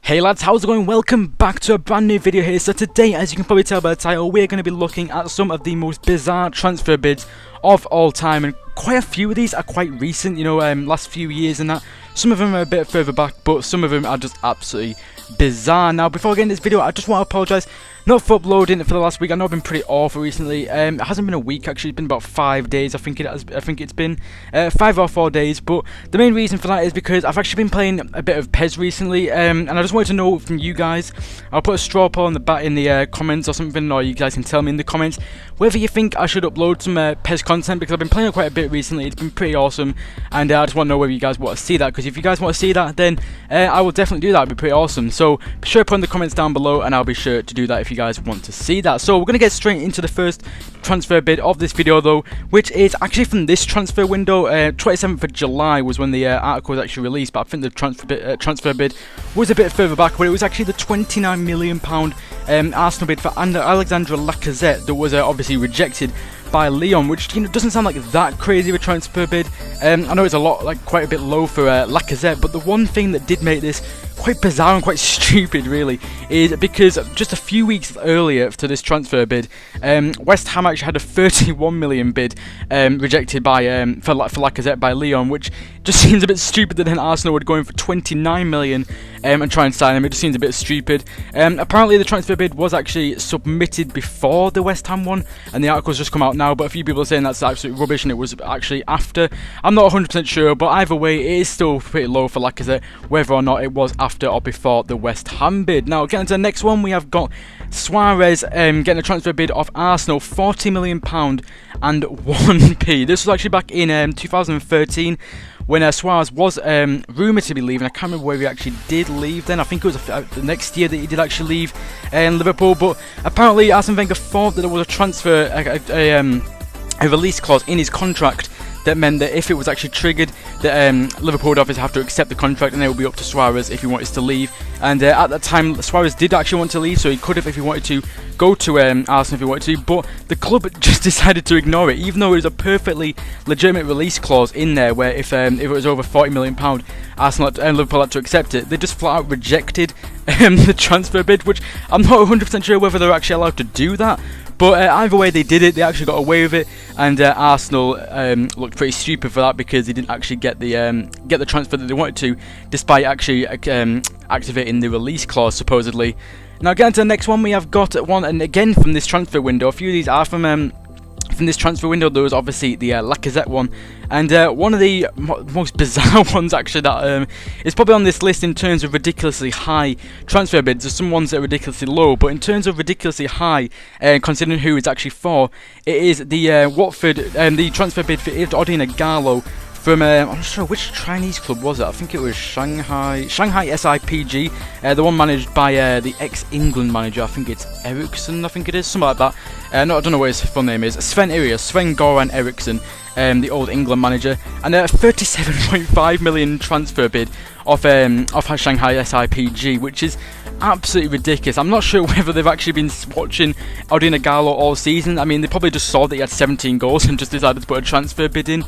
Hey lads, how's it going? Welcome back to a brand new video here. So today, as you can probably tell by the title, we're going to be looking at some of the most bizarre transfer bids of all time, and quite a few of these are quite recent, you know, last few years and that. Some of them are a bit further back, but some of them are just absolutely bizarre. Now, before I get into this video, I just want to apologise not for uploading it for the last week. I know I've been pretty awful recently. It hasn't been a week actually, it's been about 5 days. I think it's been 5 or 4 days, but the main reason for that is because I've actually been playing a bit of PES recently, and I just wanted to know from you guys. I'll put a straw poll in the comments or something, or you guys can tell me in the comments whether you think I should upload some PES content, because I've been playing it quite a bit recently. It's been pretty awesome, and I just want to know whether you guys want to see that, because if you guys want to see that, then I will definitely do that. It'd be pretty awesome. So be sure to put in the comments down below, and I'll be sure to do that if you guys want to see that. So we're going to get straight into the first transfer bid of this video though, which is actually from this transfer window. 27th of July was when the article was actually released, but I think the transfer bid was a bit further back, but it was actually the £29 million Arsenal bid for Alexandre Lacazette that was obviously rejected by Lyon, which, you know, doesn't sound like that crazy of a transfer bid. I know it's quite a bit low for Lacazette, but the one thing that did make this quite bizarre and quite stupid really is because just a few weeks earlier to this transfer bid, West Ham actually had a 31 million bid rejected by for Lacazette by Lyon, which just seems a bit stupid that then Arsenal would go in for 29 million and try and sign him. It just seems a bit stupid. Apparently the transfer bid was actually submitted before the West Ham one, and the article's just come out now, but a few people are saying that's absolute rubbish and it was actually after. I'm not 100% sure, but either way it is still pretty low for Lacazette, whether or not it was after or before the West Ham bid. Now getting to the next one, we have got Suarez getting a transfer bid of Arsenal, £40 million and 1p. This was actually back in 2013 when Suarez was rumoured to be leaving. I can't remember where he actually did leave then. I think it was the next year that he did actually leave Liverpool, but apparently Arsene Wenger thought that there was a transfer, a release clause in his contract that meant that if it was actually triggered, that Liverpool would obviously have to accept the contract, and it would be up to Suarez if he wanted to leave. And at that time, Suarez did actually want to leave, so he could have if he wanted to go to Arsenal if he wanted to, but the club just decided to ignore it, even though it was a perfectly legitimate release clause in there where if it was over £40 million, Arsenal and Liverpool had to accept it. They just flat out rejected the transfer bid, which I'm not 100% sure whether they're actually allowed to do that. But either way, they did it. They actually got away with it, and Arsenal looked pretty stupid for that, because they didn't actually get the transfer that they wanted to, despite actually activating the release clause supposedly. Now getting to the next one, we have got one, and again from this transfer window. A few of these are from this transfer window. There was obviously the Lacazette one, and one of the most bizarre ones actually that is probably on this list in terms of ridiculously high transfer bids. There's some ones that are ridiculously low, but in terms of ridiculously high, considering who it's actually for, it is the Watford, the transfer bid for Ighalo from, I'm not sure which Chinese club was it. I think it was Shanghai SIPG, the one managed by the ex-England manager. I think it's Eriksson, I think it is, something like that. No, I don't know what his full name is. Sven-Goran Eriksson, the old England manager, and a 37.5 million transfer bid of Shanghai SIPG, which is absolutely ridiculous. I'm not sure whether they've actually been watching Ighalo all season. I mean, they probably just saw that he had 17 goals and just decided to put a transfer bid in,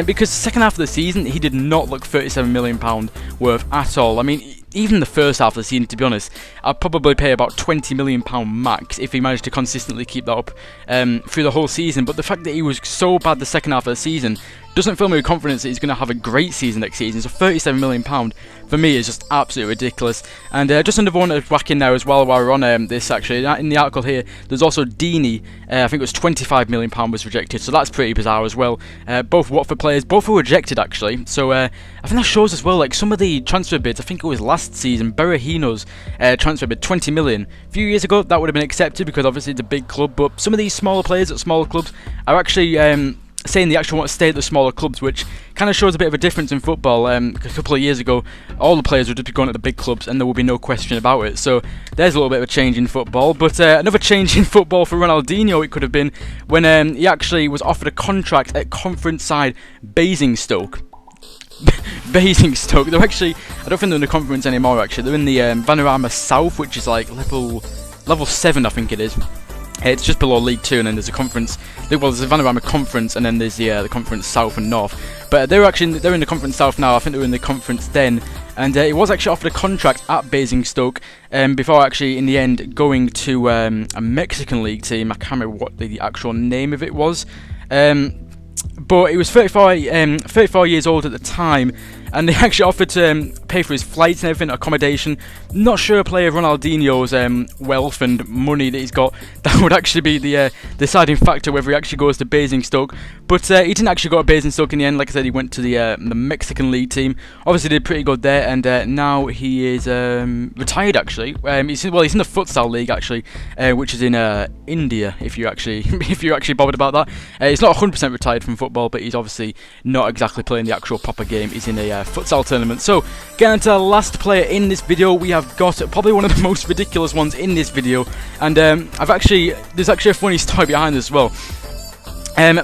because the second half of the season he did not look £37 million worth at all. I mean, even the first half of the season, to be honest, I'd probably pay about £20 million max if he managed to consistently keep that up through the whole season. But the fact that he was so bad the second half of the season doesn't fill me with confidence that he's going to have a great season next season. So £37 million for me is just absolutely ridiculous. And just another one to whack in there as well while we're on this, actually, in the article here, there's also Dini. I think it was £25 million was rejected, so that's pretty bizarre as well. Both Watford players, both were rejected actually. So I think that shows as well, like, some of the transfer bids. I think it was last season, Berahino's transfer bid, 20 million. A few years ago that would have been accepted because obviously it's a big club, but some of these smaller players at smaller clubs are actually saying they actually want to stay at the smaller clubs, which kind of shows a bit of a difference in football. A couple of years ago, all the players would just be going to the big clubs and there would be no question about it. So there's a little bit of a change in football. But another change in football for Ronaldinho, it could have been when he actually was offered a contract at conference side Basingstoke. Basingstoke. They're actually, I don't think they're in the conference anymore actually. They're in the Vanarama South, which is like level 7, I think it is. It's just below League 2, and then there's a conference. Well, there's a Vanarama Conference, and then there's the Conference South and North. But they're in the Conference South now. I think they were in the Conference then. and he was actually offered a contract at Basingstoke before actually in the end going to a Mexican league team. I can't remember what the actual name of it was. But he was 34 years old at the time, and they actually offered to pay for his flights and everything, accommodation. Not sure a player of Ronaldinho's wealth and money that he's got, that would actually be the deciding factor whether he actually goes to Basingstoke. But he didn't actually go to Basingstoke in the end. Like I said, he went to the Mexican league team. Obviously did pretty good there, and now he is retired actually. He's in the futsal league actually, which is in India. If you're actually bothered about that, he's not 100% retired from football, but he's obviously not exactly playing the actual proper game. He's in a futsal tournament. So getting to the last player in this video, we have got probably one of the most ridiculous ones in this video, and there's actually a funny story behind this as well.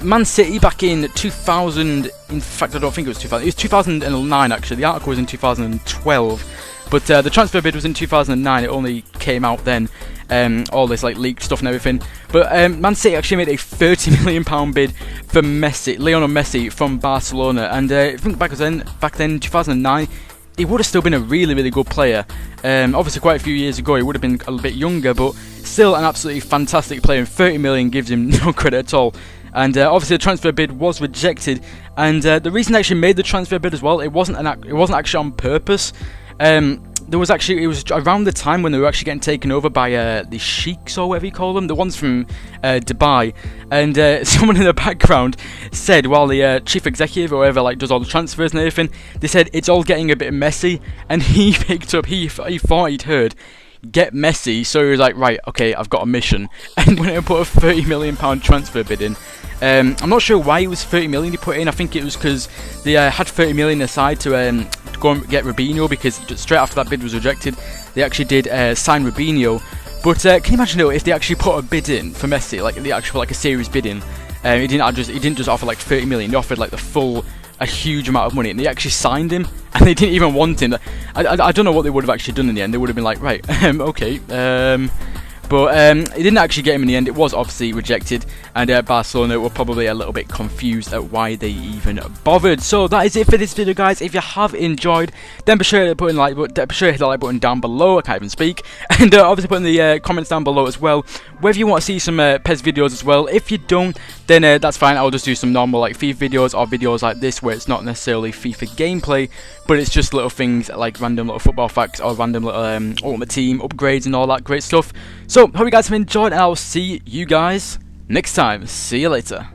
Man City back in 2000, in fact I don't think it was 2000, it was 2009 actually, the article was in 2012, but the transfer bid was in 2009, it only came out then, all this like leaked stuff and everything, but Man City actually made a £30 million bid for Messi, Lionel Messi from Barcelona, and I think back then 2009, he would have still been a really good player. Obviously quite a few years ago he would have been a little bit younger, but still an absolutely fantastic player, and 30 million gives him no credit at all. And obviously the transfer bid was rejected, and the reason they actually made the transfer bid as well, it wasn't actually on purpose. It was around the time when they were actually getting taken over by the sheiks, or whatever you call them, the ones from Dubai, and someone in the background said, while the chief executive or whoever like does all the transfers and everything, they said it's all getting a bit messy, and he thought he'd heard get Messi, so he was like, right, okay, I've got a mission, and went and put a £30 million transfer bid in. I'm not sure why it was 30 million he put in. I think it was because they had 30 million aside to go and get Robinho, because straight after that bid was rejected, they actually did sign Robinho. But can you imagine though, if they actually put a bid in for Messi, like the actual a serious bid in? He didn't just offer like 30 million. He offered like a huge amount of money, and they actually signed him, and they didn't even want him. I don't know what they would have actually done in the end. They would have been like, right, okay. But it didn't actually get him in the end. It was obviously rejected, and Barcelona were probably a little bit confused at why they even bothered. So that is it for this video, guys. If you have enjoyed, then be sure to hit the like button down below. I can't even speak. And obviously put in the comments down below as well whether you want to see some PES videos as well. If you don't, then that's fine. I'll just do some normal like FIFA videos, or videos like this where it's not necessarily FIFA gameplay, but it's just little things like random little football facts, or random little ultimate team upgrades and all that great stuff. So hope you guys have enjoyed, and I'll see you guys next time. See you later.